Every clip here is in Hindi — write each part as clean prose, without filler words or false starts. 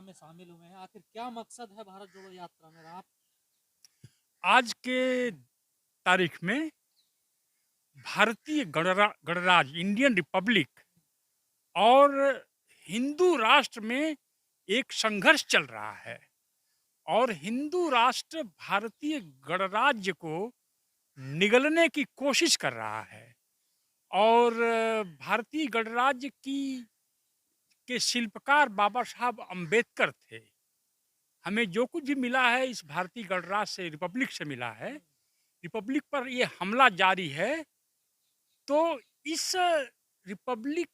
में शामिल हुए हैं। आखिर क्या मकसद है भारत जोड़ो यात्रा में आप? आज के तारीख में भारतीय गणराज्य इंडियन रिपब्लिक और हिंदू राष्ट्र में एक संघर्ष चल रहा है और हिंदू राष्ट्र भारतीय गणराज्य को निगलने की कोशिश कर रहा है और भारतीय गणराज्य की के शिल्पकार बाबा साहब अंबेडकर थे। हमें जो कुछ भी मिला है इस भारतीय गणराज्य से, रिपब्लिक से मिला है। रिपब्लिक पर ये हमला जारी है, तो इस रिपब्लिक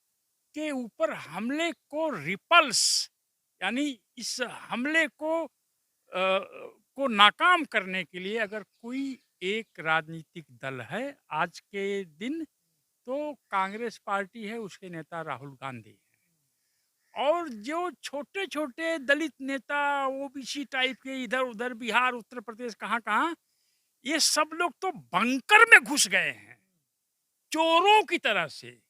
के ऊपर हमले को रिपल्स यानी इस हमले को नाकाम करने के लिए अगर कोई एक राजनीतिक दल है आज के दिन, तो कांग्रेस पार्टी है, उसके नेता राहुल गांधी हैं। और जो छोटे छोटे दलित नेता ओबीसी टाइप के इधर उधर बिहार उत्तर प्रदेश कहाँ कहाँ, ये सब लोग तो बंकर में घुस गए हैं चोरों की तरह से।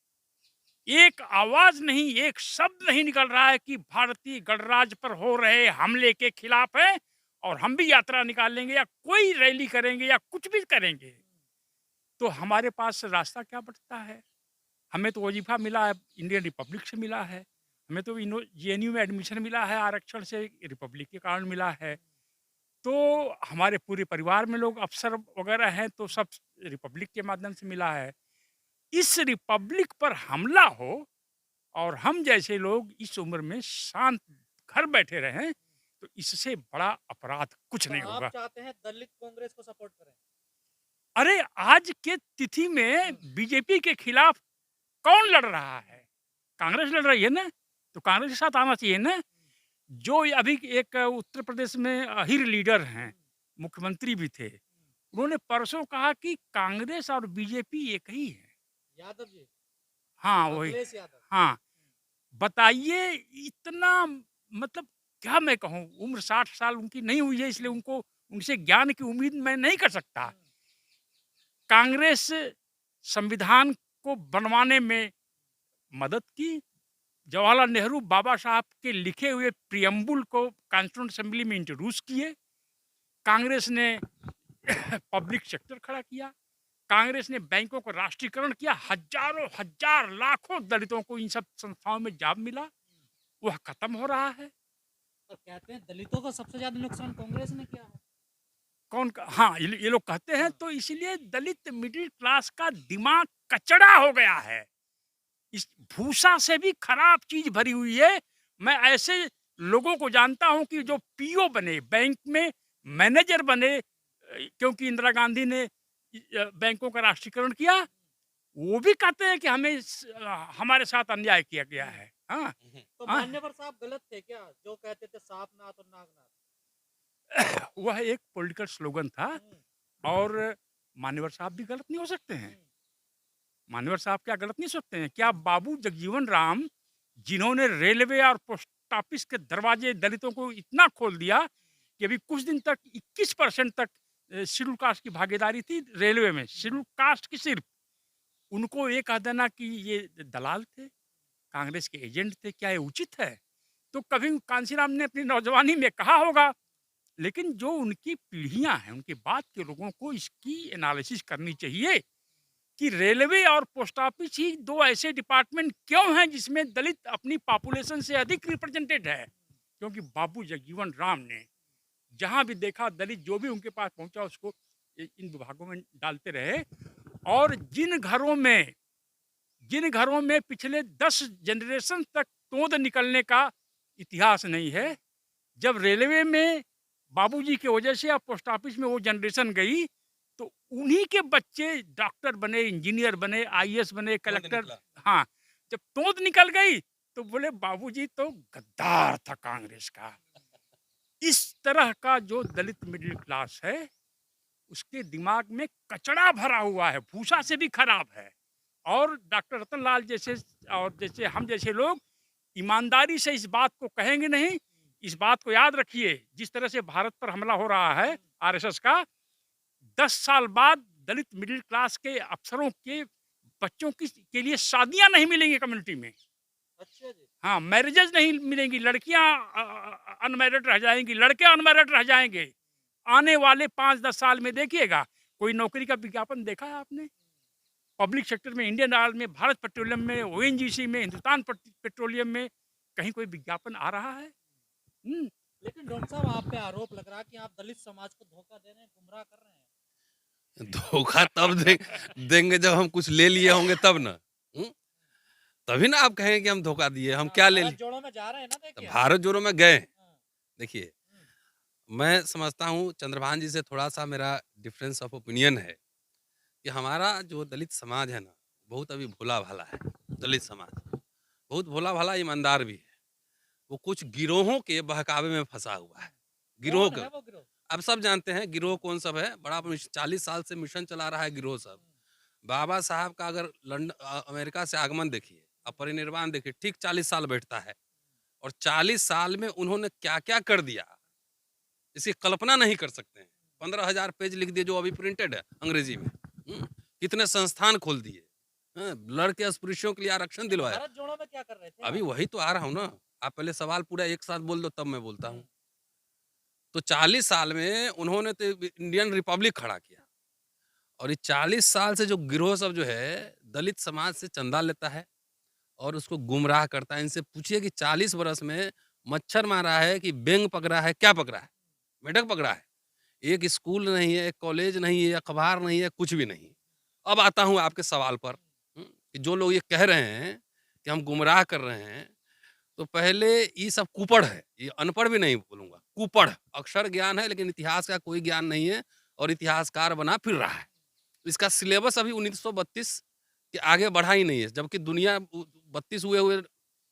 एक आवाज नहीं, एक शब्द नहीं निकल रहा है कि भारतीय गणराज्य पर हो रहे हमले के खिलाफ है और हम भी यात्रा निकालेंगे या कोई रैली करेंगे या कुछ भी करेंगे। तो हमारे पास रास्ता क्या बचता है? हमें तो वजीफा मिला है, इंडियन रिपब्लिक से मिला है। हमें तो जेएनयू में एडमिशन मिला है, आरक्षण से रिपब्लिक के कारण मिला है। तो हमारे पूरे परिवार में लोग अफसर वगैरह हैं, तो सब रिपब्लिक के माध्यम से मिला है। इस रिपब्लिक पर हमला हो और हम जैसे लोग इस उम्र में शांत घर बैठे रहें, तो इससे बड़ा अपराध कुछ तो नहीं आप होगा। चाहते हैं दलित कांग्रेस को सपोर्ट करें? अरे आज के तिथि में बीजेपी के खिलाफ कौन लड़ रहा है? कांग्रेस लड़ रही है ना, तो कांग्रेस के साथ आना चाहिए ना। जो ये अभी एक उत्तर प्रदेश में अहिर लीडर हैं, मुख्यमंत्री भी थे, उन्होंने परसों कहा कि कांग्रेस और बीजेपी एक ही है। यादव जी, हाँ, वही। अखिलेश यादव। हाँ, बताइए इतना, मतलब क्या मैं कहूँ, उम्र 60 साल उनकी नहीं हुई है, इसलिए उनको उनसे ज्ञान की उम्मीद मैं नहीं कर सकता। कांग्रेस संविधान को बनवाने में मदद की, जवाहरलाल नेहरू बाबा साहब के लिखे हुए प्रियम्बुल को कॉन्स्टिट्यूएंट असेंबली में इंट्रोड्यूस किए। कांग्रेस ने पब्लिक सेक्टर खड़ा किया। कांग्रेस ने बैंकों को राष्ट्रीयकरण किया। हजारों हजार लाखों दलितों को इन सब संस्थाओं में जॉब मिला। वह खत्म हो रहा है। और कहते हैं दलितों का सबसे ज्यादा नुकसान कांग्रेस ने किया है। हाँ, ये लोग कहते हैं, हाँ। तो इसलिए दलित मिडिल क्लास का दिमाग कचड़ा हो गया है। इस भूसा से भी खराब चीज भरी हुई है। मैं ऐसे लोगों को जानता हूं कि जो पीओ बने, बैंक में मैनेजर बने, क्योंकि इंदिरा गांधी ने बैंकों का राष्ट्रीयकरण किया, वो भी कहते हैं कि हमारे साथ अन्याय किया गया है। हाँ। तो हाँ, मान्यवर साहब गलत थे क्या जो कहते थे साफ नाथ और नागनाथ? वह एक पॉलिटिकल स्लोगन था हम्म, और मान्यवर साहब भी गलत नहीं हो सकते हैं। हम्म, मान्यवर साहब क्या गलत नहीं सकते हैं? क्या बाबू जगजीवन राम, जिन्होंने रेलवे और पोस्ट ऑफिस के दरवाजे दलितों को इतना खोल दिया कि अभी कुछ दिन तक 21% तक शेड्यूल कास्ट की भागीदारी थी रेलवे में, शेड्यूल कास्ट की सिर्फ, उनको ये कह देना कि ये दलाल थे, कांग्रेस के एजेंट थे, क्या ये उचित है? तो कभी कांशीराम ने अपनी नौजवानी में कहा होगा, लेकिन जो उनकी पीढ़ियां हैं, उनके बाद के लोगों को इसकी एनालिसिस करनी चाहिए कि रेलवे और पोस्ट ऑफिस ही दो ऐसे डिपार्टमेंट क्यों हैं जिसमें दलित अपनी पॉपुलेशन से अधिक रिप्रेजेंटेड है। क्योंकि बाबू जगजीवन राम ने जहां भी देखा दलित जो भी उनके पास पहुंचा उसको इन विभागों में डालते रहे। और जिन घरों में पिछले 10 जनरेशन तक तोंद निकलने का इतिहास नहीं है, जब रेलवे में बाबूजी की वजह से या पोस्ट ऑफिस में वो जनरेशन गई, तो उन्हीं के बच्चे डॉक्टर बने, इंजीनियर बने, आईएएस बने, कलेक्टर। हाँ, जब तोंद निकल गई तो बोले बाबूजी तो गद्दार था कांग्रेस का। इस तरह का जो दलित मिडिल क्लास है, उसके दिमाग में कचड़ा भरा हुआ है, भूसा से भी खराब है। और डॉक्टर रतनलाल जैसे और जैसे हम जैसे लोग ईमानदारी से इस बात को कहेंगे नहीं। इस बात को याद रखिए, जिस तरह से भारत पर हमला हो रहा है आरएसएस का, 10 साल बाद दलित मिडिल क्लास के अफसरों के बच्चों की के लिए शादियां नहीं मिलेंगी कम्युनिटी में। अच्छा जी। हाँ, मैरिजेज नहीं मिलेंगी, लड़कियाँ अनमैरिड रह जाएँगी, लड़के अनमैरिड रह जाएँगे। आने वाले 5-10 साल में देखिएगा, कोई नौकरी का विज्ञापन देखा है आपने? पब्लिक सेक्टर में, इंडियन ऑयल में, भारत पेट्रोलियम में, ओएनजीसी में, हिंदुस्तान पेट्रोलियम में कहीं कोई विज्ञापन आ रहा है? हुँ। लेकिन डॉक्टर साहब आप पे आरोप लग रहा है कि आप दलित समाज को धोखा दे रहे हैं, गुमराह कर रहे हैं। धोखा तब देंगे जब हम कुछ ले लिए होंगे तब ना। हम्म? तभी ना आप कहेंगे कि हम धोखा दिए, हम हाँ, क्या ले भारत लिए। जोड़ो में जा रहे हैं ना, तो देखिए आप। भारत जोड़ो में गए। हाँ, देखिए, हम्म, मैं समझता हूँ चंद्रभान जी से थोड़ा सा मेरा डिफरेंस ऑफ ओपिनियन है कि हमारा जो दलित समाज है ना, बहुत अभी भोला भाला है। दलित समाज बहुत भोला भाला, ईमानदार भी है। वो कुछ गिरोहों के बहकावे में फंसा हुआ है। गिरोह कौन का है वो गिरोह? अब सब जानते हैं गिरोह कौन सब है। बड़ा 40 साल से मिशन चला रहा है गिरोह सब। बाबा साहब का अगर अमेरिका से आगमन देखिए, अपरिनिर्वाण देखिए, ठीक 40 साल बैठता है। और 40 साल में उन्होंने क्या क्या कर दिया, इसकी कल्पना नहीं कर सकते हैं। 15,000 पेज लिख दिए जो अभी प्रिंटेड है अंग्रेजी में। कितने संस्थान खोल दिए, लड़के अस्पृश्यों के लिए आरक्षण दिलवाया। भारत जोड़ो में क्या कर रहे थे अभी आप? वही तो आ रहा हूँ ना। आप पहले सवाल पूरा एक साथ बोल दो तब मैं बोलता हूँ। तो 40 साल में उन्होंने तो इंडियन रिपब्लिक खड़ा किया। और ये 40 साल से जो गिरोह सब जो है दलित समाज से चंदा लेता है और उसको गुमराह करता है। इनसे पूछिए कि 40 बरस में मच्छर मारा है कि बेंग पकड़ा है, क्या पकड़ा है, मेढक पकड़ा है। एक स्कूल नहीं है, एक कॉलेज नहीं है, अखबार नहीं है, कुछ भी नहीं। अब आता हूँ आपके सवाल पर। कि जो लोग ये कह रहे हैं कि हम गुमराह कर रहे हैं, तो पहले ये सब कुपड़ है। ये अनपढ़ भी नहीं बोलूंगा, कुपड़। अक्षर ज्ञान है लेकिन इतिहास का कोई ज्ञान नहीं है और इतिहासकार बना फिर रहा है। इसका सिलेबस अभी 1932 के आगे बढ़ा ही नहीं है, जबकि दुनिया 32 हुए हुए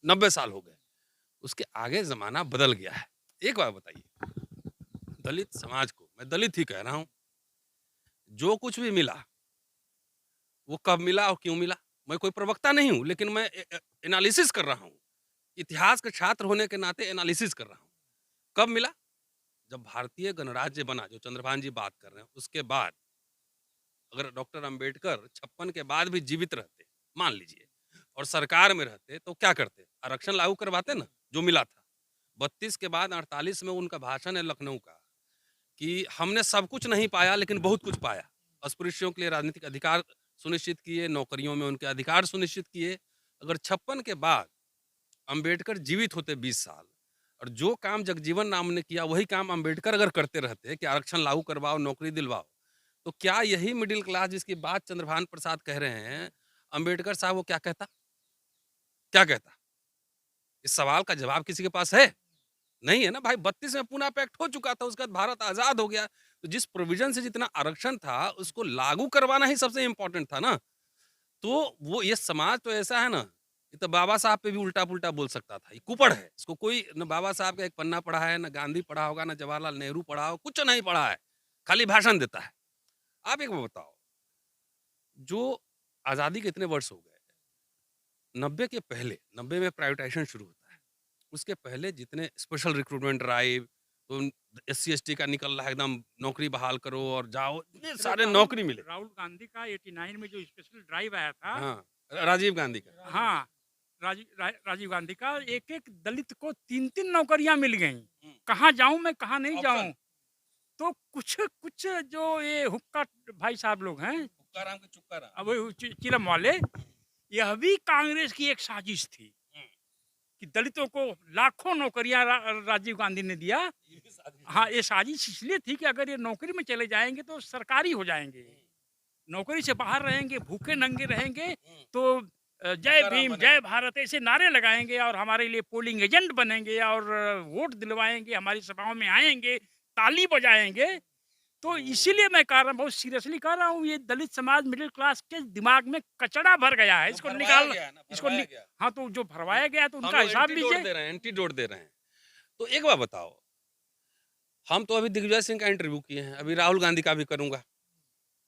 90 साल हो गए। उसके आगे जमाना बदल गया है। एक बात बताइए, दलित समाज को, मैं दलित ही कह रहा हूं, जो कुछ भी मिला वो कब मिला और क्यों मिला। मैं कोई प्रवक्ता नहीं हूं, लेकिन मैं एनालिसिस कर रहा हूं। इतिहास के छात्र होने के नाते एनालिसिस कर रहा हूं। कब मिला? जब भारतीय गणराज्य बना, जो चंद्रभान जी बात कर रहे हैं, उसके बाद अगर डॉक्टर अंबेडकर 56 के बाद भी जीवित रहते, मान लीजिए, और सरकार में रहते, तो क्या करते? आरक्षण लागू करवाते ना, जो मिला था। 32 के बाद 48 में उनका भाषण है लखनऊ का कि हमने सब कुछ नहीं पाया लेकिन बहुत कुछ पाया। अस्पृश्यों के लिए राजनीतिक अधिकार सुनिश्चित किए, नौकरियों में उनके अधिकार सुनिश्चित किए। अगर 56 के बाद अंबेडकर जीवित होते 20 साल, और जो काम जगजीवन राम ने किया वही काम अंबेडकर अगर करते रहते कि आरक्षण लागू करवाओ, नौकरी दिलवाओ, तो क्या यही मिडिल क्लास जिसकी बात चंद्रभान प्रसाद कह रहे हैं, अंबेडकर साहब वो क्या कहता? क्या कहता? इस सवाल का जवाब किसी के पास है? नहीं है ना भाई। 32 में पूना पैक्ट हो चुका था, उसके बाद भारत आजाद हो गया। तो जिस प्रोविजन से जितना आरक्षण था उसको लागू करवाना ही सबसे इंपॉर्टेंट था ना। तो वो ये समाज तो ऐसा है ना, ये तो बाबा साहब पे भी उल्टा पुल्टा बोल सकता था। ये कुपड़ है, इसको कोई न बाबा साहब का एक पन्ना पढ़ा है, न गांधी पढ़ा होगा, न जवाहरलाल नेहरू पढ़ा हो, कुछ नहीं पढ़ा है, खाली भाषण देता है। आप एक बात बताओ, जो आजादी के इतने वर्ष हो गए, 90 के पहले, 90 में प्राइवेटाइजेशन शुरू होता है, उसके पहले जितने स्पेशल रिक्रूटमेंट ड्राइव, तो SC ST का निकल रहा है एकदम, नौकरी बहाल करो और जाओ, इतने सारे नौकरी मिले। राहुल गांधी का 89 में जो स्पेशल ड्राइव आया था, हाँ, राजीव गांधी का। हाँ, राजीव गांधी का, एक-एक दलित को 3-3 नौकरियां मिल गईं। कहाँ जाऊं मैं, कहाँ नहीं ऑप्शन। जाऊं। तो कुछ कुछ जो ये हुक्का भाई साहब लोग हैं, हुक्काराम के चुक्काराम। अब वो चिलम वाले, यह भी कांग्रेस की एक साजिश थी कि दलितों को लाखों नौकरियां राजीव गांधी ने दिया। हाँ, ये साजिश इसलिए थी कि अगर ये नौकरी में चले जाएंगे तो सरकारी हो जाएंगे, नौकरी से बाहर रहेंगे, भूखे नंगे रहेंगे, तो जय भीम, जय भारत ऐसे नारे लगाएंगे और हमारे लिए पोलिंग एजेंट बनेंगे और वोट दिलवाएंगे, हमारी सभाओं में आएंगे, ताली बजाएंगे। तो इसीलिए मैं कह रहा हूँ, बहुत सीरियसली कह रहा हूँ, ये दलित समाज मिडिल क्लास के दिमाग में कचड़ा भर गया है, इसको निकाल, इसको हाँ, तो जो भरवाया गया तो उनका हिसाब लीजिए। दे रहे हैं, एंटीडोट दे रहे हैं। तो एक बात बताओ, हम तो अभी दिग्विजय सिंह का इंटरव्यू किए हैं, अभी राहुल गांधी का भी करूंगा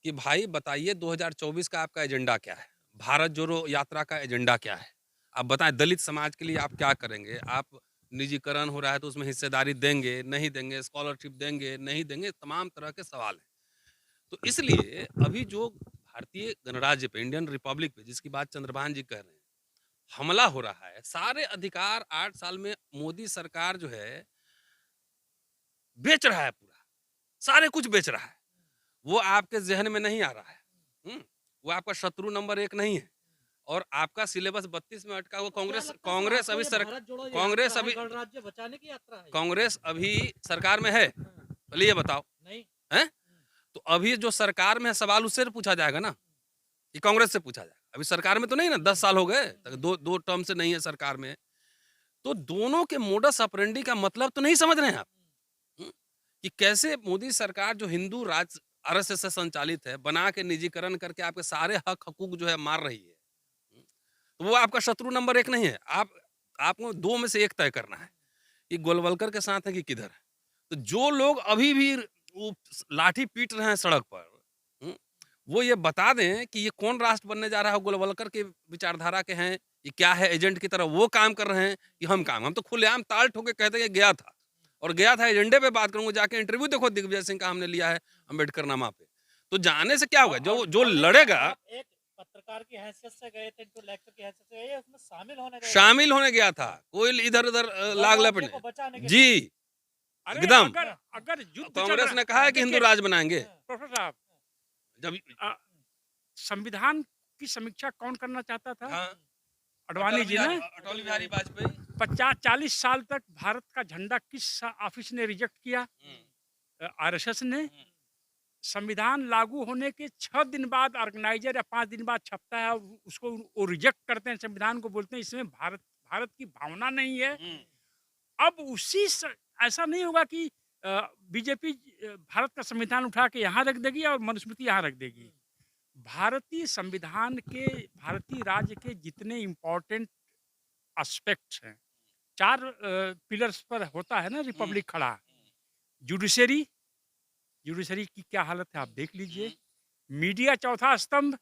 कि भाई बताइए 2024 का आपका एजेंडा क्या है, भारत जोड़ो यात्रा का एजेंडा क्या है, आप बताएं। दलित समाज के लिए आप क्या करेंगे? आप निजीकरण हो रहा है तो उसमें हिस्सेदारी देंगे, नहीं देंगे, स्कॉलरशिप देंगे, नहीं देंगे, तमाम तरह के सवाल हैं। तो इसलिए अभी जो भारतीय गणराज्य पे, इंडियन रिपब्लिक पे, जिसकी बात चंद्रभान जी कह रहे हैं, हमला हो रहा है, सारे अधिकार 8 साल में मोदी सरकार जो है बेच रहा है पूरा, सारे कुछ बेच रहा है। वो आपके ज़हन में नहीं आ रहा है। हुँ, वो आपका शत्रु नंबर 1 नहीं है और आपका सिलेबस 32 में अटका हुआ क्या कांग्रेस लगता है सर कांग्रेस आपको अभी ये सर भारत जोड़ो कांग्रेस यात्रा है, अभी गणराज्य बचाने की यात्रा है ये? कांग्रेस अभी सरकार में है? पहले ये बताओ, नहीं। हैं? तो अभी जो सरकार में है सवाल उससे तो पूछा जाएगा ना, कि कांग्रेस से पूछा जाएगा। अभी सरकार में तो नहीं ना, 10 साल हो गए, तक 2 टर्म से नहीं है सरकार में। तो दोनों के मोडस ऑपरेंडी का मतलब तो नहीं समझ रहे हैं आप? हुँ, कि कैसे मोदी सरकार जो हिंदू राज आरएसएस से संचालित है, बना के निजीकरण करके आपके सारे हक-हकूक जो है मार रही है। हुँ, तो वो आपका शत्रु नंबर 1 नहीं है। आपको 2 में से 1 तय करना है, कि गोलवलकर के साथ है कि किधर है। तो जो लोग अभी भी वो लाठी पीट रहे हैं सड़क पर, हुँ, वो ये बता दें कि ये कौन राष्ट्र बनने जा रहा है, गोलवलकर के विचारधारा के हैं, ये क्या है एजेंट की तरह वो काम कर रहे हैं कि हम तो खुलेआम ताल ठोक के कहते हैं कि गया था और गया था एजेंडे पे बात करूँगा, जाके इंटरव्यू देखो दिग्विजय सिंह का हमने लिया है अम्बेडकर नामा पे। तो जाने से क्या होगा, जो जो और देखिए, लड़ेगा आप एक पत्रकार की हैसियत से गए थे, इंटेलेक्चुअल की हैसियत से गए, उसमें शामिल होने गए थे। शामिल होने गया था, कोई इधर-उधर लाग गणराज्य लपटने। को बचाने के लिए। जी, अरे एकदम। अगर अगर युद्ध चल कांग्रेस रहा, ने कहा है कि हिंदू देखिए राज बनाएँगे। प्रोफेसर साहब, जब अ, संविधान की समीक्षा कौन करना चाहता था? हाँ, अडवाणी जी ने। अटल बिहारी वाजपेयी। 50-40 साल तक भारत का झंडा किस ऑफिस ने रिजेक्ट किया? हुँ, आरएसएस ने। हुँ, संविधान लागू होने के 6 दिन बाद ऑर्गेनाइजर या 5 दिन बाद छपता है और उसको वो रिजेक्ट करते हैं संविधान को, बोलते हैं इसमें भारत भारत की भावना नहीं है। हुँ, अब ऐसा नहीं होगा कि बीजेपी भारत का संविधान उठा के यहाँ रख देगी और मनुस्मृति यहाँ रख देगी। भारतीय संविधान के, भारतीय राज्य के जितने इम्पोर्टेंट एस्पेक्ट्स हैं, 4 पिलर्स पर होता है ना रिपब्लिक खड़ा। जुडिशरी, जुडिशरी की क्या हालत है आप देख लीजिए। मीडिया चौथा स्तंभ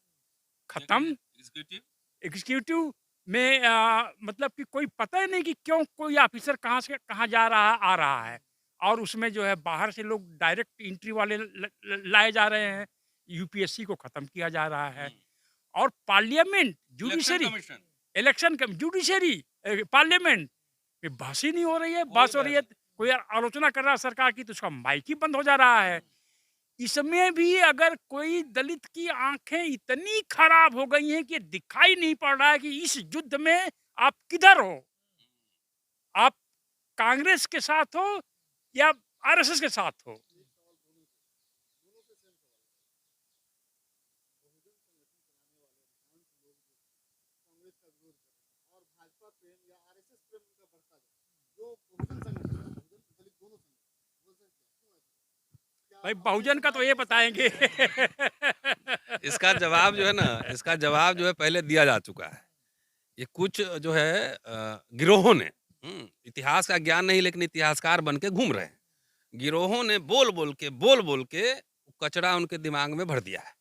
खत्म। एग्जीक्यूटिव। एग्जीक्यूटिव में मतलब कि कोई पता ही नहीं कि क्यों कोई ऑफिसर कहाँ से कहाँ जा रहा आ रहा है, और उसमें जो है बाहर से लोग डायरेक्ट एंट्री वाले लाए जा रहे हैं। यूपीएससी को खत्म किया जा रहा है। और पार्लियामेंट, जुडिशरी, कमीशन। इलेक्शन कम, जुडिशरी, पार्लियामेंट में बहस ही नहीं हो रही है। बहस हो रही है, कोई आलोचना कर रहा है सरकार की तो उसका माइक ही बंद हो जा रहा है। इसमें भी अगर कोई दलित की आंखें इतनी खराब हो गई हैं कि दिखाई नहीं पड़ रहा है कि इस युद्ध में आप किधर हो, आप कांग्रेस के साथ हो या आरएसएस के साथ हो। भाई बहुजन का तो ये बताएंगे। इसका जवाब जो है ना, इसका जवाब जो है पहले दिया जा चुका है। ये कुछ जो है गिरोहों ने, इतिहास का ज्ञान नहीं लेकिन इतिहासकार बन के घूम रहे हैं। गिरोहों ने बोल बोल के कचरा उनके दिमाग में भर दिया है।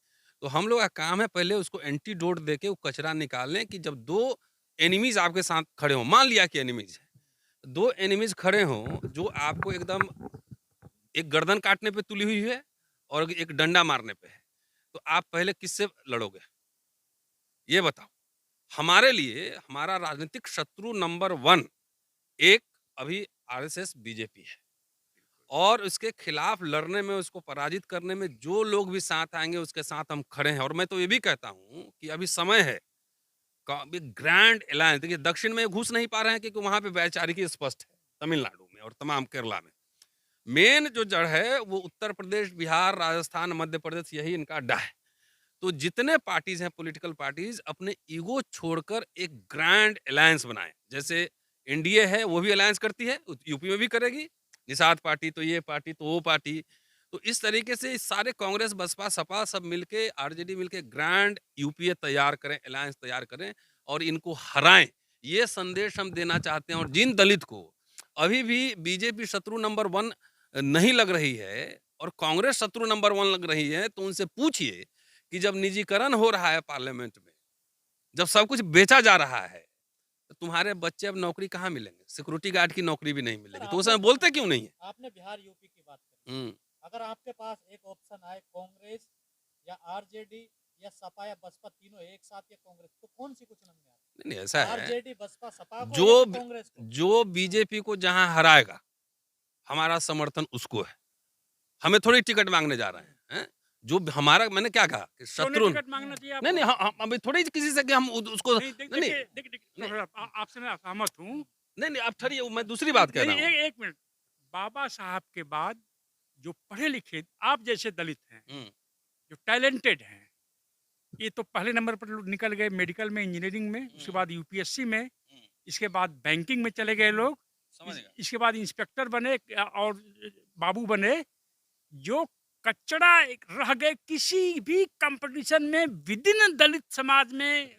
तो हम लोग का काम है पहले उसको एंटीडोट दे के वो कचरा निकालें कि जब 2 एनिमीज आपके साथ खड़े हों, मान लिया कि एनिमीज है, 2 एनिमीज खड़े हों जो आपको एकदम एक गर्दन काटने पे तुली हुई है और एक डंडा मारने पे है, तो आप पहले किससे लड़ोगे? ये बताओ। हमारे लिए हमारा राजनीतिक शत्रु नंबर 1 एक अभी आरएसएस बीजेपी है और इसके खिलाफ लड़ने में, उसको पराजित करने में जो लोग भी साथ आएंगे उसके साथ हम खड़े हैं। और मैं तो ये भी कहता हूँ कि अभी समय है ग्रैंड अलायंस। देखिए दक्षिण में घुस नहीं पा रहे हैं क्योंकि वहां पे वैचारिकी स्पष्ट है, तमिलनाडु में और तमाम केरला में। मेन जो जड़ है वो उत्तर प्रदेश, बिहार, राजस्थान, मध्य प्रदेश, यही इनका अड्डा है। तो जितने पार्टीज हैं, पॉलिटिकल पार्टीज, अपने ईगो छोड़कर एक ग्रैंड अलायंस बनाएं। जैसे एनडीए है वो भी अलायंस करती है, यूपी में भी करेगी, निषाद पार्टी तो ये पार्टी तो वो पार्टी। तो इस तरीके से सारे कांग्रेस, बसपा, सपा सब मिलके, आरजेडी मिलके ग्रैंड यूपीए तैयार करें, अलायंस तैयार करें और इनको हराएं। ये संदेश हम देना चाहते हैं। और जिन दलित को अभी भी बीजेपी शत्रु नंबर 1 नहीं लग रही है और कांग्रेस शत्रु नंबर 1 लग रही है, तो उनसे पूछिए कि जब निजीकरण हो रहा है पार्लियामेंट में, जब सब कुछ बेचा जा रहा है, तो तुम्हारे बच्चे अब नौकरी कहाँ मिलेंगे? सिक्योरिटी गार्ड की नौकरी भी नहीं सर मिलेगी। तो उस आपने समय बोलते क्यों नहीं है? आपने बिहार यूपी की बात करी। हुँ। अगर आपके पास एक ऑप्शन आए, कांग्रेस या आरजेडी या सपा या बसपा, तीनों एक साथ या कांग्रेस, तो कौन सी को चुनेंगे आप? नहीं ऐसा है, आरजेडी बसपा सपा को जो या फिर कांग्रेस को? जो बीजेपी को जहां हराएगा हमारा समर्थन उसको है। हमें थोड़ी टिकट मांगने जा रहे हैं। जो हमारा, मैंने क्या कहा कि क्यों नहीं शत्रु टिकट मांगना चाहिए नहीं आपको? नहीं, हम अभी थोड़ी किसी से कि हम उसको नहीं, नहीं नहीं देखिए, नहीं आपसे मैं सहमत हूँ। नहीं नहीं, आप ठहरिए, मैं दूसरी बात कह रहा नहीं, हूँ। एक मिनट। बाबा साहब के बाद जो पढ़े लिखे आप जैसे दलित हैं, हम्म, जो टैलेंटेड हैं, ये तो पहले नंबर पर लोग निकल गए, मेडिकल में, इंजीनियरिंग में, उसके बाद यूपीएससी में, इसके बाद बैंकिंग में चले गए लोग, समझ गया। इसके बाद इंस्पेक्टर बने और बाबू बने। जो कचड़ा रह गए, किसी भी कंपटीशन में विद इन दलित समाज में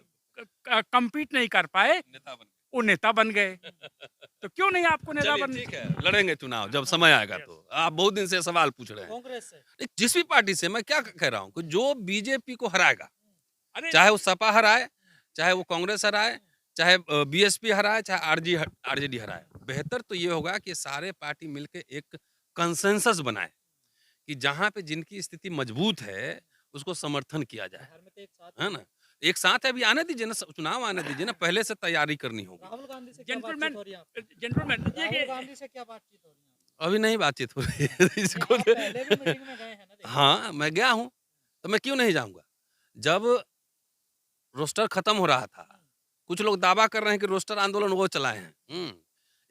compete नहीं कर पाए, नेता बन वो नेता बन गए। तो क्यों नहीं आपको नेता चलिए बन? ठीक है, लड़ेंगे चुनाव जब समय आएगा। तो आप बहुत दिन से सवाल पूछ रहे हैं। कांग्रेस से? नहीं, जिस भी पार्टी से, मैं क्या कह रहा हूँ कि जो बीजेपी को हराएगा, अरे चाहे वो सपा हराए, चाहे वो कांग्रेस हराए, चाहे बीएसपी हराए, चाहे आरजेडी हराए, बेहतर तो ये होगा कि सारे पार्टी मिलकर एक कंसेंसस बनाए कि जहाँ पे जिनकी स्थिति मजबूत है उसको समर्थन किया जाए, बिहार में तो एक साथ है ना। एक साथ है, अभी आने दीजिए ना, चुनाव आने दीजिए ना, पहले से तैयारी करनी होगी। राहुल गांधी से क्या जेंटलमैन, बातचीत हो रही है आपकी? जेंटलमैन, राहुल गांधी से क्या बातचीत हो रही है आपकी? अभी नहीं बातचीत हो रही है इसको आप पहले भी मीटिंग में गए हैं ना, देखिए। हाँ, मैं गया हूँ, तो मैं क्यों नहीं जाऊँगा? जब रोस्टर खत्म हो रहा था, कुछ लोग दावा कर रहे हैं कि रोस्टर आंदोलन वो चलाए हैं।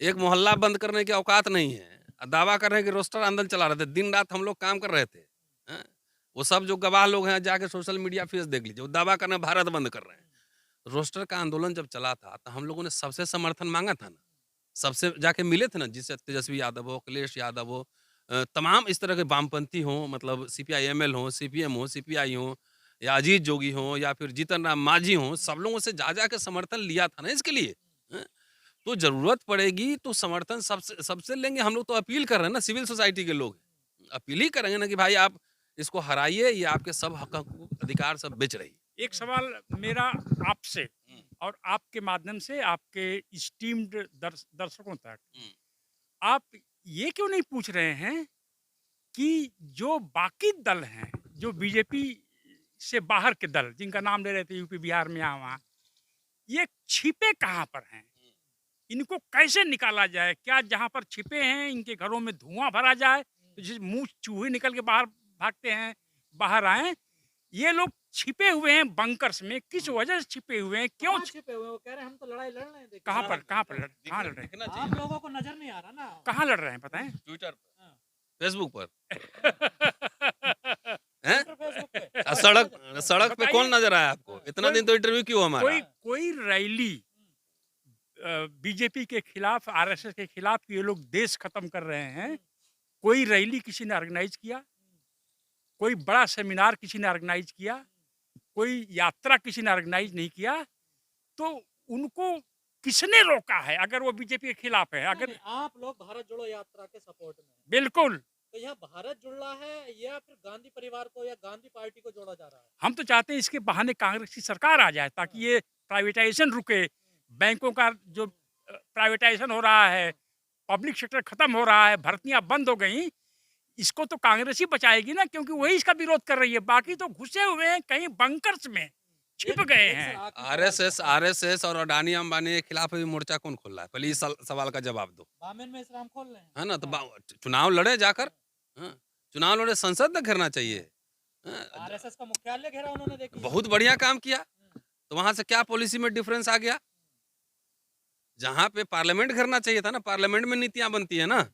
एक मोहल्ला बंद करने की औकात नहीं है, दावा कर रहे हैं कि रोस्टर आंदोलन चला रहे थे। दिन रात हम लोग काम कर रहे थे। हैं? वो सब जो गवाह लोग हैं, जाके सोशल मीडिया फीस देख लीजिए, वो दावा कर रहे हैं भारत बंद कर रहे हैं। रोस्टर का आंदोलन जब चला था, तो हम लोगों ने सबसे समर्थन मांगा था ना, सबसे जाके मिले थे ना, जिससे तेजस्वी यादव हो, अखिलेश यादव हो, तमाम इस तरह के वामपंथी हों, मतलब सीपीआईएमएल हो, सीपीएम हो, सीपीआई हो, या अजीत जोगी हो, या फिर जीतन राम मांझी हो, सब लोगों से जा जा के समर्थन लिया था ना इसके लिए। हैं? तो जरूरत पड़ेगी तो समर्थन सबसे सबसे लेंगे। हम लोग तो अपील कर रहे हैं ना, सिविल सोसाइटी के लोग अपील ही करेंगे ना कि भाई आप इसको हराइए, ये आपके सब हक अधिकार सब बेच रही है। एक सवाल मेरा आपसे और आपके माध्यम से आपके स्टीम्ड दर्शकों तक, आप ये क्यों नहीं पूछ रहे हैं कि जो बाकी दल हैं, जो बीजेपी से बाहर के दल जिनका नाम ले रहे थे यूपी बिहार में, यहाँ वहाँ, ये छिपे कहाँ पर हैं? इनको कैसे निकाला जाए? क्या जहाँ पर छिपे हैं इनके घरों में धुआं भरा जाए, तो जैसे मुंह चूहे निकल के बाहर भागते हैं, बाहर आए? ये लोग छिपे हुए हैं बंकर्स में, किस वजह से छिपे हुए हैं? क्यों कहाँ छिपे हुए हैं? वो कह रहे हैं हम तो लड़ाई लड़ रहे हैं, देखिए। कहाँ पर कहाँ लड़ रहे हैं? दिखना आप लोगों को नजर नहीं आ रहा ना। कहाँ लड़ रहे हैं बताएं? ट्विटर पर, हाँ। फेसबुक पर, हैं? ट्विटर, फेसबुक पे। सड़क सड़क पे बताइए। कौन नजर आया आपको? इतना दिन तो इंटरव्यू क्यों हमारा? कोई रैली बीजेपी के खिलाफ, आरएसएस के खिलाफ, ये लोग देश खत्म कर रहे हैं, कोई रैली किसी ने ऑर्गेनाइज किया? कोई बड़ा सेमिनार किसी ने ऑर्गेनाइज किया? कोई यात्रा किसी ने ऑर्गेनाइज नहीं किया? तो उनको किसने रोका है अगर वो बीजेपी के खिलाफ है? अगर नहीं, आप लोग भारत जोड़ो यात्रा के सपोर्ट में हैं। बिल्कुल, तो यह भारत जुड़ रहा है या फिर गांधी परिवार को या गांधी पार्टी को जोड़ा जा रहा है? हम तो चाहते हैं इसके बहाने कांग्रेस की सरकार आ जाए ताकि ये प्राइवेटाइजेशन रुके, बैंकों का जो प्राइवेटाइजेशन हो रहा है, पब्लिक सेक्टर खत्म हो रहा है, भर्तियां बंद हो गई, इसको तो कांग्रेस ही बचाएगी ना, क्योंकि वही इसका विरोध कर रही है। बाकी तो घुसे हुए हैं कहीं बंकर्स में, छिप गए एक हैं। सर आखिरी सवाल आरएसएस पूछता हूं। आरएसएस और अडानी अंबानी के खिलाफ अभी मोर्चा कौन खोल रहा है? पहले इस सवाल का जवाब दो, बामेन में इस्लाम खोल रहे हैं। है ना। तो चुनाव लड़े जाकर, हाँ, चुनाव लड़े, संसद न घेरना चाहिए। हाँ, आरएसएस का मुख्यालय घेरा उन्होंने, देखिए। बहुत बढ़िया काम किया। तो वहां से क्या पॉलिसी में डिफरेंस आ गया? जहां पे पार्लियामेंट घेरना चाहिए था ना, पार्लियामेंट में नीतियां बनती है ना।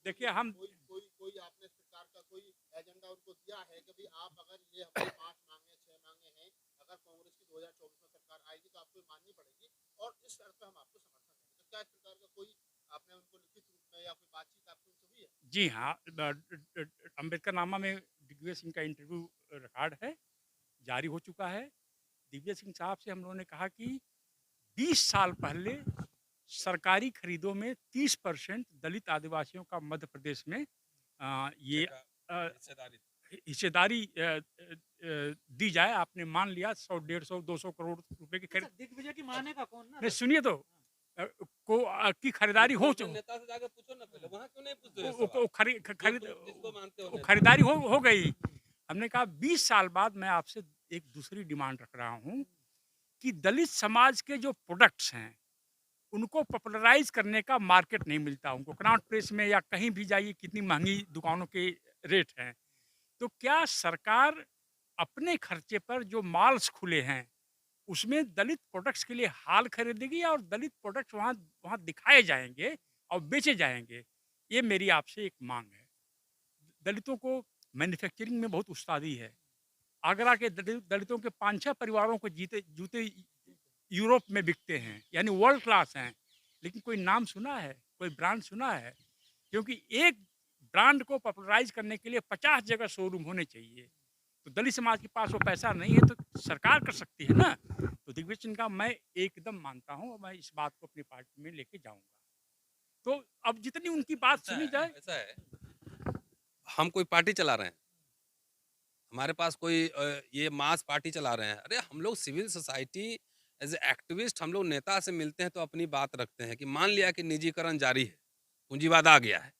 देखिए हम कोई आपने सरकार का कोई एजेंडा उनको दिया है कि भाई आप अगर ये हमारे 5 मांगे 6 मांगे हैं, अगर कांग्रेस की 2024 में सरकार आएगी तो आपको माननी पड़ेगी और इस शर्त पे हम आपको समर्थन देंगे? तो क्या इस प्रकार का कोई आपने उनको लिखित रूप में या कोई बातचीत आपकी उनसे हुई है? जी हाँ, अम्बेडकर नामा में दिग्विजय सिंह का इंटरव्यू रिकॉर्ड है, जारी हो चुका है। दिग्विजय सिंह साहब से हम लोगों ने कहा कि 20 साल पहले सरकारी खरीदों में 30% दलित आदिवासियों का मध्य प्रदेश में ये हिस्सेदारी दी जाए। आपने मान लिया 100, 150, 200 करोड़ रुपए की अच्छा, खरीद। दिग्विजय की माने का कौन ना? नहीं, सुनिए तो, को की खरीदारी हो अपने नेता से जाके पूछो ना पहले, वहाँ क्यों नहीं पूछते हो ये वो सवाल? खरीद जिसको मानते हो वो नेता। खरीदारी हो गई। हमने कहा 20 साल बाद मैं आपसे एक दूसरी डिमांड रख रहा हूँ कि दलित समाज के जो प्रोडक्ट्स हैं उनको पॉपुलराइज करने का मार्केट नहीं मिलता। उनको कनॉट प्लेस में या कहीं भी जाइए कितनी महंगी दुकानों के रेट हैं। तो क्या सरकार अपने खर्चे पर जो मॉल्स खुले हैं उसमें दलित प्रोडक्ट्स के लिए हाल खरीदेगी और दलित प्रोडक्ट्स वहाँ वहाँ दिखाए जाएंगे और बेचे जाएंगे? ये मेरी आपसे एक मांग है। दलितों को मैन्युफैक्चरिंग में बहुत उस्तादी है। आगरा के दलितों के 5-6 परिवारों को जूते यूरोप में बिकते हैं, यानी वर्ल्ड क्लास हैं। लेकिन कोई नाम सुना है, कोई ब्रांड सुना है? क्योंकि एक ब्रांड को पॉपुलराइज करने के लिए 50 जगह शोरूम होने चाहिए। तो दलित समाज के पास वो पैसा नहीं है, तो सरकार कर सकती है ना। तो दिग्विजय सिंह का मैं एकदम मानता हूँ और मैं इस बात को अपनी पार्टी में लेके जाऊंगा। तो अब जितनी उनकी बात सुनी जाए। ऐसा है, हम कोई पार्टी चला रहे हैं, हमारे पास कोई ये मास पार्टी चला रहे हैं। अरे हम लोग civil society as a activist, हम लोग नेता से मिलते हैं तो अपनी बात रखते हैं कि मान लिया कि निजीकरण जारी है, पूंजीवाद आ गया है,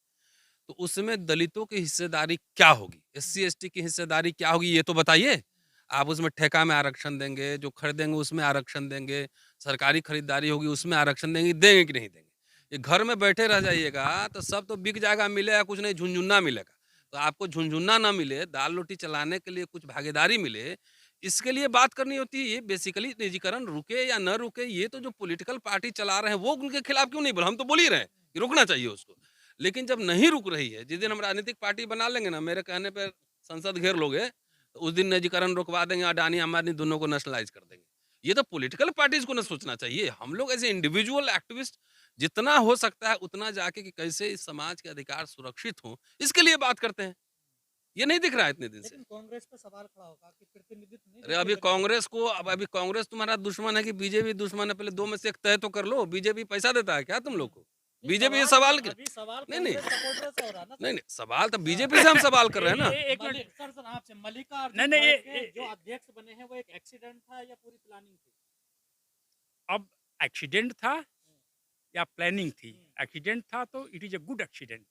तो उसमें दलितों की हिस्सेदारी क्या होगी, एससी एसटी की हिस्सेदारी क्या होगी, ये तो बताइए। आप उसमें ठेका में आरक्षण देंगे, जो खरीदेंगे उसमें आरक्षण देंगे, सरकारी खरीदारी होगी उसमें आरक्षण देंगे कि नहीं देंगे? ये घर में बैठे रह जाइएगा तो सब तो बिक जाएगा, मिलेगा कुछ नहीं, झुनझुना मिलेगा। तो आपको झुनझुना ना मिले, दाल रोटी चलाने के लिए कुछ भागीदारी मिले, इसके लिए बात करनी होती है। ये बेसिकली निजीकरण रुके या न रुके, ये तो जो पॉलिटिकल पार्टी चला रहे हैं वो उनके खिलाफ क्यों नहीं बोला? हम तो बोल ही रहे हैं कि रुकना चाहिए उसको। लेकिन जब नहीं रुक रही है, जिस दिन हम राजनीतिक पार्टी बना लेंगे ना, मेरे कहने पर संसद घेर लोगे, तो उस दिन निजीकरण रुकवा देंगे, अडानी अंबानी दोनों को नेशनलाइज कर देंगे। ये तो पॉलिटिकल पार्टीज को ना सोचना चाहिए। हम लोग एज ए इंडिविजुअल एक्टिविस्ट जितना हो सकता है उतना जाके कि कैसे इस समाज के अधिकार सुरक्षित हों, इसके लिए बात करते हैं। ये नहीं दिख रहा है इतने दिन से। लेकिन कांग्रेस पे सवाल खड़ा होगा कि प्रतिनिधित्व नहीं अरे देती अभी है कांग्रेस को, अब अभी कांग्रेस तुम्हारा दुश्मन है कि बीजेपी दुश्मन है? पहले दो में से एक तय तो कर लो। बीजेपी पैसा देता है क्या तुम लोग को? नहीं, बीजेपी ये सवाल अभी सवाल नहीं नहीं कांग्रेस सपोर्टर से हो रहा है ना। नहीं नहीं, सवाल तो बीजेपी से हम सवाल कर रहे हैं ना। एक मिनट, सर आपसे मल्लिकार्जुन नहीं, नहीं, खड़गे जो अध्यक्ष बने हैं वो एक एक्सीडेंट था या पूरी प्लानिंग थी? अब एक्सीडेंट था या प्लानिंग थी? एक्सीडेंट था तो it is a good accident.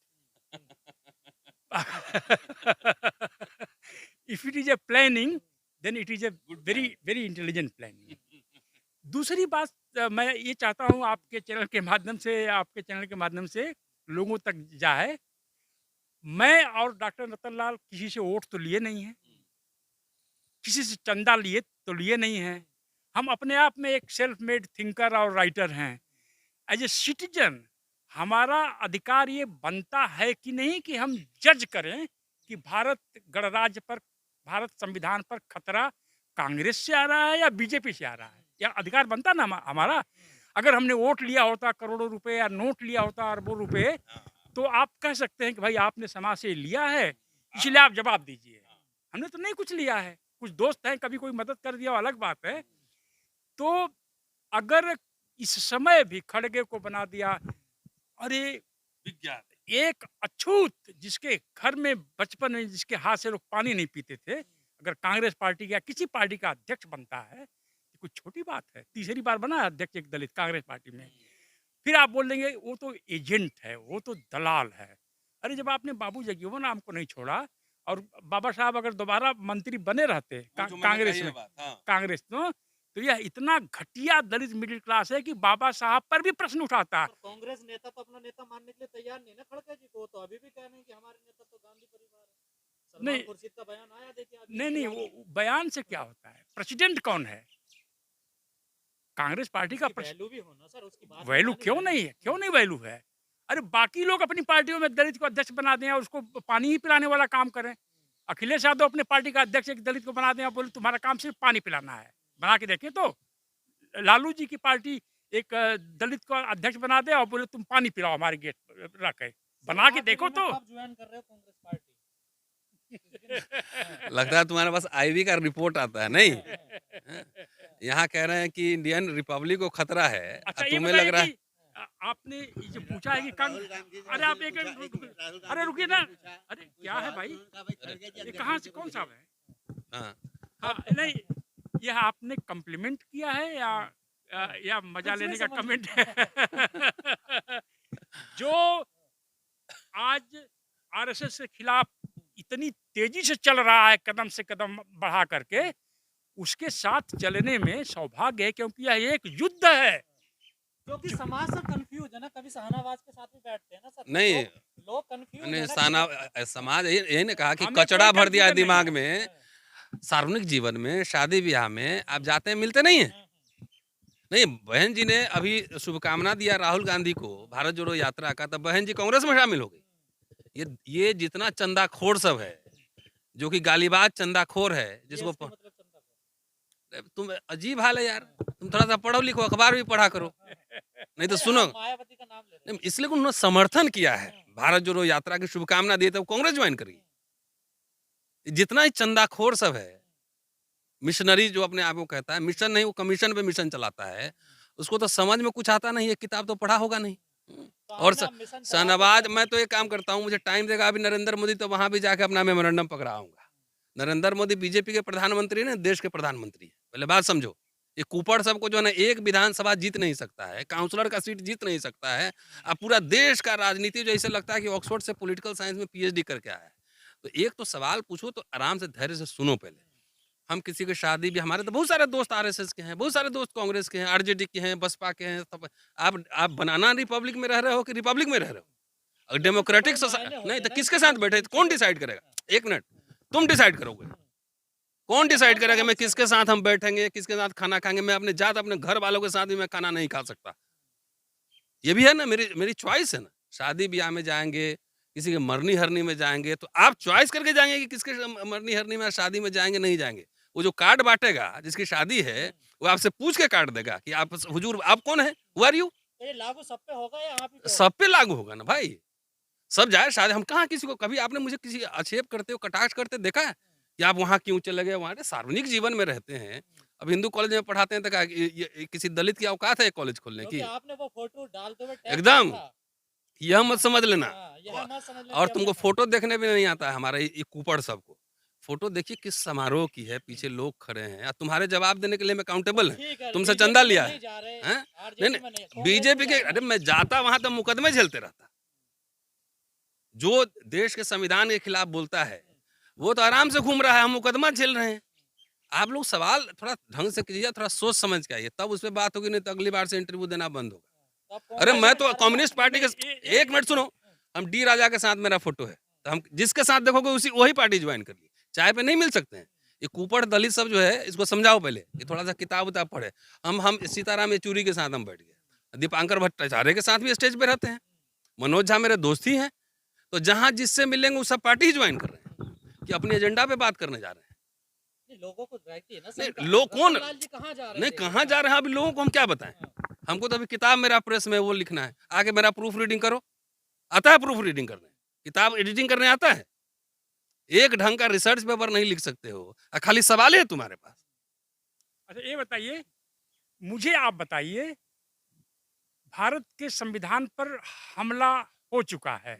If it is a planning then it is a very very intelligent planning. दूसरी बात, मैं ये चाहता हूँ आपके चैनल के माध्यम से लोगों तक जाए। मैं और डॉक्टर रतनलाल किसी से वोट तो लिए नहीं हैं, किसी से चंदा लिए तो लिए नहीं हैं। हम अपने आप में एक सेल्फ मेड थिंकर और राइटर हैं। एज ए सिटीजन हमारा अधिकार ये बनता है कि नहीं कि हम जज करें कि भारत गणराज्य पर, भारत संविधान पर खतरा कांग्रेस से आ रहा है या बीजेपी से आ रहा है? या अधिकार बनता ना हमारा? अगर हमने वोट लिया होता करोड़ों रुपए या नोट लिया होता अरबों रुपए, तो आप कह सकते हैं कि भाई आपने समाज से लिया है इसलिए आप जवाब दीजिए। हमने तो नहीं कुछ लिया है, कुछ दोस्त हैं कभी कोई मदद कर दिया अलग बात है। तो अगर इस समय भी खड़गे को बना दिया, अरे विज्ञान एक अछूत जिसके घर में बचपन में जिसके हाथ से लोग पानी नहीं पीते थे, अगर कांग्रेस पार्टी या किसी पार्टी का अध्यक्ष बनता है तो कुछ छोटी बात है। तीसरी बार बना है अध्यक्ष एक दलित कांग्रेस पार्टी में। फिर आप बोल देंगे वो तो एजेंट है, वो तो दलाल है। अरे जब आपने बाबू जगजीवन को नहीं छोड़ा और बाबा साहब अगर दोबारा मंत्री बने रहते कांग्रेस में, कांग्रेस तो यह इतना घटिया दलित मिडिल क्लास है कि बाबा साहब पर भी प्रश्न उठाता है। कांग्रेस नेता तो अपना नेता मानने के लिए तैयार नहीं ना खड़गे जी को, तो अभी भी कह रहे हैं कि हमारे नेता तो गांधी परिवार है। नहीं, सलमान खुर्शीद का बयान आया, देखिए नहीं वो बयान से क्या होता है? प्रेसिडेंट कौन है? कांग्रेस पार्टी का वैल्यू भी होना सर, उसकी बात वैल्यू क्यों नहीं है? क्यों नहीं वैल्यू है? अरे बाकी लोग अपनी पार्टियों में दलित को अध्यक्ष बना दें और उसको पानी ही पिलाने वाला काम करें। अखिलेश यादव अपने पार्टी का अध्यक्ष एक दलित को बना दें और बोले तुम्हारा काम सिर्फ पानी पिलाना है। बना के देखें तो लालू जी की पार्टी एक दलित को अध्यक्ष बना दे और बोले तुम पानी पिलाओ हमारे गेट पर रखे। बना के देखो तो। कब ज्वाइन कर रहे हो कांग्रेस पार्टी? लगता है तुम्हारे पास आईवी का रिपोर्ट आता है नहीं? यहाँ कह रहे हैं कि इंडियन रिपब्लिक को खतरा है। अच्छा, तुम्हें लग रहा है आपने ये जो पूछा है कि अरे आप एक अरे रुकिए ना, अरे क्या है भाई, ये कहाँ से कौन सा है? हाँ। हाँ नहीं, यह आपने कम्प्लीमेंट किया है या या मजा कुछ भी लेने का समझ कमेंट है। जो आज आरएसएस के खिलाफ इतनी तेजी से चल रहा है, कदम से कदम बढ़ा करके, उसके साथ चलने में सौभाग्य है, क्योंकि यह एक युद्ध है। क्योंकि समाज सर कंफ्यूज है ना, कभी शाहनवाज के साथ भी बैठते हैं ना सर, नहीं, लोग कंफ्यूज मैंने है ना कि समाज यही ने कहा कि हमें कचड़ा कोई भर दिया है confusion नहीं दिमाग है। में। सार्वजनिक जीवन में, शादी ब्याह में आप जाते हैं, मिलते नहीं है। नहीं, बहन जी ने अभी शुभकामना दिया राहुल गांधी को भारत जोड़ो यात्रा का, तब बहन जी कांग्रेस में शामिल हो गई। ये जितना चंदाखोर सब है, जो कि गालीबाज चंदाखोर है, जिसको इसके मतलब चंदा को। तुम अजीब हाल है यार। तुम थोड़ा सा पढ़ो लिखो, अखबार भी पढ़ा करो, नहीं तो अरे सुनो। आप मायावती का नाम ले रहे नहीं, इसलिए उन्होंने समर्थन किया है, भारत जोड़ो यात्रा की शुभकामना दी, तब कांग्रेस ज्वाइन करी। जितना ही चंदाखोर सब है, मिशनरी जो अपने आप को कहता है, मिशन नहीं, वो कमीशन पे मिशन चलाता है, उसको तो समझ में कुछ आता नहीं है, किताब तो पढ़ा होगा नहीं। तो और आपने अब मिशन चला शाहनवाज, दिया। मैं तो एक काम करता हूँ, मुझे टाइम देगा अभी नरेंद्र मोदी, तो वहां भी जाके अपना मेमोरेंडम पकड़ा आऊंगा। नरेंद्र मोदी बीजेपी के प्रधानमंत्री है ना, देश के प्रधानमंत्री है। पहले बात समझो, ये कुपड़ सबको जो है ना, एक विधानसभा जीत नहीं सकता है, काउंसलर का सीट जीत नहीं सकता है। अब पूरा देश का राजनीति जो ऐसे लगता है कि ऑक्सफोर्ड से पॉलिटिकल साइंस में पीएचडी करके आया है। तो एक तो सवाल पूछो तो आराम से धैर्य से सुनो पहले। हम किसी की शादी भी, हमारे तो बहुत सारे दोस्त आरएसएस के हैं, बहुत सारे दोस्त कांग्रेस के हैं, आरजेडी के हैं, बसपा के हैं। तब आप बनाना रिपब्लिक में रह रहे हो कि रिपब्लिक में रह रहे हो? अगर डेमोक्रेटिक नहीं तो किसके साथ बैठे, कौन डिसाइड करेगा? एक मिनट, तुम डिसाइड करोगे? कौन डिसाइड करेगा मैं किसके साथ हम बैठेंगे, किसके साथ खाना खाएंगे? मैं अपने जात, अपने घर वालों के साथ भी मैं खाना नहीं खा सकता। ये भी है ना, मेरी चॉइस है ना। शादी ब्याह में जाएंगे, किसी के मरनी हरनी में जाएंगे, तो आप चॉइस करके जाएंगे कि किसके मरनी हरनी में शादी में जाएंगे, नहीं जाएंगे। वो जो कार्ड बांटेगा, जिसकी शादी है, वो आपसे पूछ के कार्ड देगा कि आप हुजूर आप कौन है, हु आर यू। तो ये लागू सब पे होगा या आप ही पे होगा? सब पे लागू होगा ना भाई, सब जाए शादी। हम कहाँ किसी को, कभी आपने मुझे किसी आक्षेप करते हो, कटाक्ष करते देखा है कि आप वहाँ क्यों चले गए? वहाँ सार्वजनिक जीवन में रहते हैं। अब हिंदू कॉलेज में पढ़ाते हैं, तो ये किसी दलित की औकात है कॉलेज खोलने क्योंकि की? आपने वो फोटो डालते हुए टैग एकदम। किया था। यह मत समझ लेना। हाँ, यह मत समझ लेना और कि तुमको हमने- फोटो देखने भी नहीं आता है हमारे ये कुपड़ सबको। फोटो देखिए किस समारोह की है, पीछे लोग खड़े हैं, और तुम्हारे जवाब देने के लिए मैं अकाउंटेबल है। ठीक है, तुमसे बीजेपी चंदा में लिया नहीं है, जा रहे, हैं? आरजेडी नहीं में नहीं, नहीं, कांग्रेस में बीजेपी के, जा रहे अरे मैं जाता वहां तो मुकदमे झेलते रहता। जो देश के संविधान के खिलाफ बोलता है, वो तो आराम से घूम रहा है, हम मुकदमा झेल रहे हैं। आप लोग सवाल थोड़ा ढंग से कीजिए, थोड़ा सोच समझ के आइए, तब उस पर बात होगी, नहीं तो अगली बार से इंटरव्यू देना बंद होगा। तो अब अरे कांग्रेस मैं में तो जा रहे कम्युनिस्ट हैं। पार्टी के, एक मिनट सुनो, हम डी राजा के साथ मेरा फोटो है, तो हम जिसके साथ देखोगे उसी वही पार्टी ज्वाइन कर ली। चाय पे नहीं मिल सकते हैं। ये कुपड़ दलित सब जो है, इसको समझाओ पहले, ये थोड़ा सा किताब उताब पढ़े। हम सीताराम येचुरी के साथ हम बैठ गए, दीपांकर भट्टाचार्य के साथ भी स्टेज पे रहते हैं, मनोज झा मेरे दोस्त ही हैं। तो जहाँ जिससे मिलेंगे वो सब पार्टी ही ज्वाइन कर रहे हैं कि अपने एजेंडा पे बात करने जा रहे हैं। नहीं, लोगों को रहती है ना नहीं, शंका। लोग कौन, रतनलाल जी कहाँ जा रहे नहीं थे? कहाँ जा रहे हैं अभी, लोगों को हम क्या बताएं? हमको तो अभी किताब मेरा प्रेस में वो लिखना है, आगे मेरा प्रूफ रीडिंग करो। आता है प्रूफ रीडिंग करने? किताब एडिटिंग करने आता है? एक ढंग का रिसर्च पेपर नहीं लिख सकते हो, खाली सवाल है तुम्हारे पास। अच्छा ये बताइए, मुझे आप बताइए, भारत के संविधान पर हमला हो चुका है,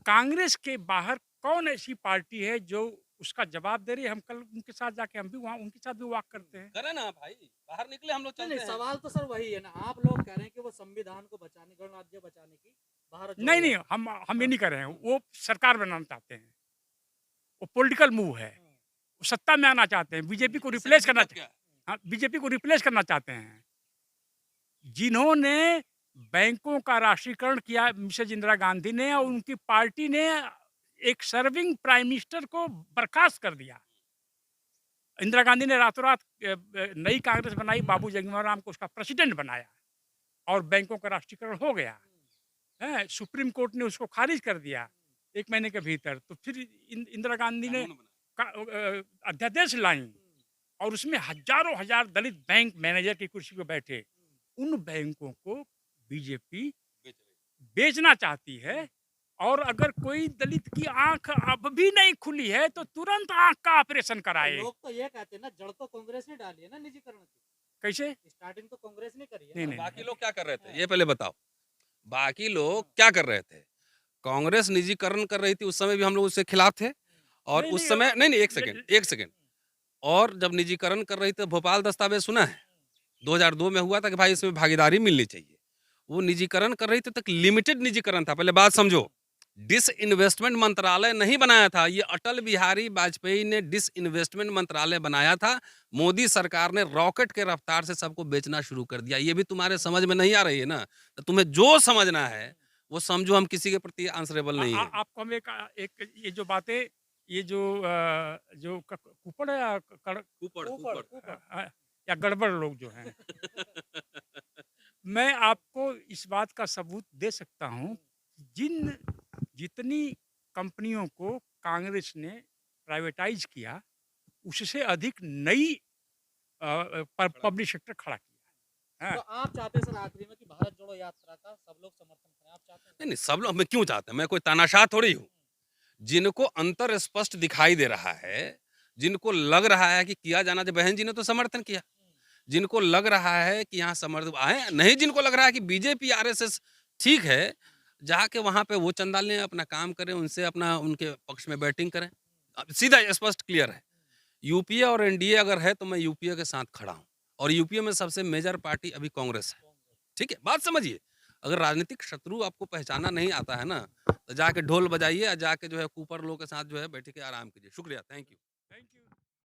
कांग्रेस के बाहर कौन ऐसी पार्टी है जो उसका जवाब दे रही है? हम कल उनके साथ जाके हम भी वहाँ उनके साथ भी वॉक करते हैं। करे ना भाई, बाहर निकले हम लोग नहीं, चलते नहीं, हैं। सवाल तो सर वही है ना, आप लोग कह रहे हैं कि वो संविधान को बचाने, गणराज्य बचाने की भारत जोड़ो नहीं नहीं, यात्रा। हम ये नहीं कर रहे हैं, वो सरकार बनाना चाहते हैं, वो पॉलिटिकल मूव है, वो सत्ता में आना चाहते हैं, बीजेपी को रिप्लेस करना क्या? हाँ, बीजेपी को रिप्लेस करना चाहते हैं। जिन्होंने बैंकों का राष्ट्रीयकरण किया मिसेज इंदिरा गांधी ने, और उनकी पार्टी ने एक सर्विंग प्राइम मिनिस्टर को बर्खास्त कर दिया। इंदिरा गांधी ने रातों रात नई कांग्रेस बनाई, बाबू जगजीवन को उसका प्रेसिडेंट बनाया, और बैंकों का राष्ट्रीयकरण हो गया है। सुप्रीम कोर्ट ने उसको खारिज कर दिया 1 महीने के भीतर। तो फिर इंदिरा गांधी ने अध्यादेश लाई, और उसमें हजारों हजार दलित बैंक मैनेजर की कुर्सी पर बैठे। उन बैंकों को बीजेपी बेचना चाहती है, और अगर कोई दलित की आंख अब भी नहीं खुली है तो तुरंत आंख का ऑपरेशन कराए। लोग तो ये कहते हैं ना, जड़ तो कांग्रेस ने डाली है ना निजीकरण की, कैसे? स्टार्टिंग तो कांग्रेस ने करी है नहीं, ना। नहीं, बाकी लोग क्या कर रहे थे, ये पहले बताओ। बाकी लोग क्या कर रहे थे? कांग्रेस निजीकरण कर रही थी, उस समय भी हम लोग उसके खिलाफ थे। और नहीं, उस नहीं, समय नहीं, एक सेकंड, और जब निजीकरण कर रही थी, भोपाल दस्तावेज सुना है? 2002 में हुआ था कि भाई इसमें भागीदारी मिलनी चाहिए। वो निजीकरण कर रही थी, तो लिमिटेड निजीकरण था। पहले बात समझो, डिसइन्वेस्टमेंट मंत्रालय नहीं बनाया था, ये अटल बिहारी वाजपेयी ने डिसइन्वेस्टमेंट मंत्रालय बनाया था। मोदी सरकार ने रॉकेट के रफ्तार से सबको बेचना शुरू कर दिया। ये भी तुम्हारे समझ में नहीं आ रही है ना, तो तुम्हें जो समझना है वो समझो, हम किसी के प्रति आंसरेबल नहीं है। आपको हम एक ये जो बातें, ये जो जो कुपड़ या ऊपर ऊपर ऊपर ऊपर या गड़बड़ लोग जो हैं, मैं आपको इस बात का सबूत दे सकता हूँ, जितनी कंपनियों को कांग्रेस ने प्राइवेटाइज किया, उससे अधिक नई पब्लिक सेक्टर खड़ा किया है। तो आप चाहते हैं सर आखिरी में कि भारत जोड़ो यात्रा का सब लोग समर्थन करें, आप चाहते हैं? नहीं नहीं, सब लोग, मैं क्यों चाहते हैं, मैं कोई तानाशाह थोड़ी हूँ। जिनको अंतर स्पष्ट दिखाई दे रहा है, जिनको लग रहा है कि किया जाना चाहिए, बहन जी ने तो समर्थन किया। जिनको लग रहा है कि यहाँ समर्थ आए, नहीं जिनको लग रहा है कि बीजेपी आरएसएस ठीक है, जाके वहाँ पे वो चंदा लें, अपना काम करें, उनसे अपना उनके पक्ष में बैटिंग करें। अब सीधा स्पष्ट क्लियर है। यूपीए और एनडीए अगर है तो मैं यूपीए के साथ खड़ा हूँ, और यूपीए में सबसे मेजर पार्टी अभी कांग्रेस है। ठीक है, बात समझिए। अगर राजनीतिक शत्रु आपको पहचाना नहीं आता है ना, तो जाके ढोल बजाइए और जाके जो है कूपर लोग के साथ जो है बैठ के आराम कीजिए। शुक्रिया, थैंक यू।